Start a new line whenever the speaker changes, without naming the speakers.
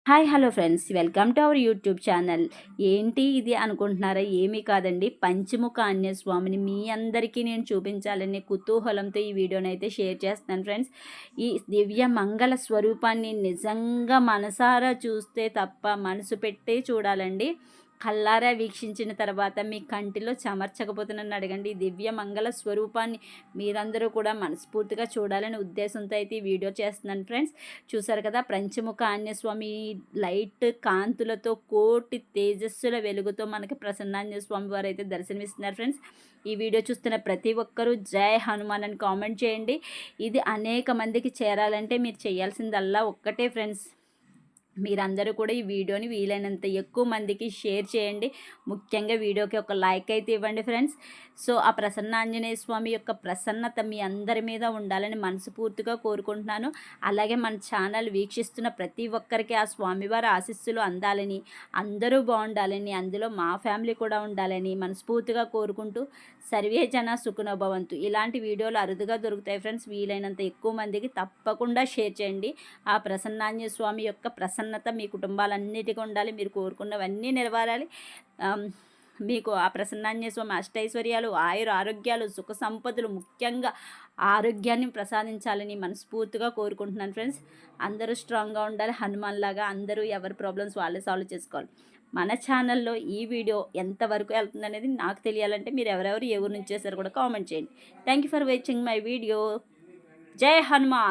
Hi hello friends, welcome to our YouTube channel. ఏంటి ఇది అనుకుంటున్నారా? ఏమీ కాదండి, పంచముఖ ఆంజనేయ స్వామిని మీ అందరికీ నేను చూపించాలనే కుతూహలంతో ఈ వీడియోని అయితే షేర్ చేస్తున్నాను ఫ్రెండ్స్. ఈ దివ్య మంగళ స్వరూపాన్ని నిజంగా మనసారా చూస్తే తప్ప మనసు పెట్టే చూడాలండి. కల్లారా వీక్షించిన తర్వాత మీ కంటిలో చెమర్చకపోతే నన్ను అడగండి. ఈ దివ్య మంగళ స్వరూపాన్ని మీరందరూ కూడా మనస్ఫూర్తిగా చూడాలనే ఉద్దేశంతో అయితే ఈ వీడియో చేస్తున్నాను ఫ్రెండ్స్. చూసారు కదా, పంచముఖ ఆంజనేయ స్వామి లైట్ కాంతులతో కోటి తేజస్సుల వెలుగుతో మనకి ప్రసన్నాంజనేయ స్వామి వారు అయితే దర్శనమిస్తున్నారు ఫ్రెండ్స్. ఈ వీడియో చూస్తున్న ప్రతి ఒక్కరూ జై హనుమాన్ అని కామెంట్ చేయండి. ఇది అనేక మందికి చేరాలంటే మీరు చేయాల్సిందల్లా ఒక్కటే ఫ్రెండ్స్. మీరందరూ కూడా ఈ వీడియోని వీలైనంత ఎక్కువ మందికి షేర్ చేయండి. ముఖ్యంగా వీడియోకి ఒక లైక్ అయితే ఇవ్వండి ఫ్రెండ్స్. సో ఆ ప్రసన్న ఆంజనేయ స్వామి యొక్క ప్రసన్నత మీ అందరి మీద ఉండాలని మనస్ఫూర్తిగా కోరుకుంటున్నాను. అలాగే మన ఛానల్ వీక్షిస్తున్న ప్రతి ఒక్కరికి ఆ స్వామివారి ఆశీస్సులు అందాలని, అందరూ బాగుండాలని, అందులో మా ఫ్యామిలీ కూడా ఉండాలని మనస్ఫూర్తిగా కోరుకుంటూ సర్వే జన సుఖినో భవంతు. ఇలాంటి వీడియోలు అరుదుగా దొరుకుతాయి ఫ్రెండ్స్. వీలైనంత ఎక్కువ మందికి తప్పకుండా షేర్ చేయండి. ఆ ప్రసన్నాంజనేయ స్వామి యొక్క ప్రసన్నత మీ కుటుంబాలన్నిటికీ ఉండాలి. మీరు కోరుకున్నవన్నీ నెరవేరాలి. మీకు ఆ ప్రసన్నాంజనేయ స్వామి అష్టైశ్వర్యాలు, ఆయుర ఆరోగ్యాలు, సుఖ సంపదలు, ముఖ్యంగా ఆరోగ్యాన్ని ప్రసాదించాలని మనస్ఫూర్తిగా కోరుకుంటున్నాను ఫ్రెండ్స్. అందరూ స్ట్రాంగ్గా ఉండాలి. హనుమాన్ లాగా అందరూ ఎవరి ప్రాబ్లమ్స్ వాళ్ళే సాల్వ్ చేసుకోవాలి. మన ఛానల్లో ఈ వీడియో ఎంతవరకు వెళ్తుంది అనేది నాకు తెలియాలంటే మీరు ఎవరెవరు ఏ ఊరు నుంచి చేశారో కూడా కామెంట్ చేయండి. Thank you for watching my video. జై హనుమాన్.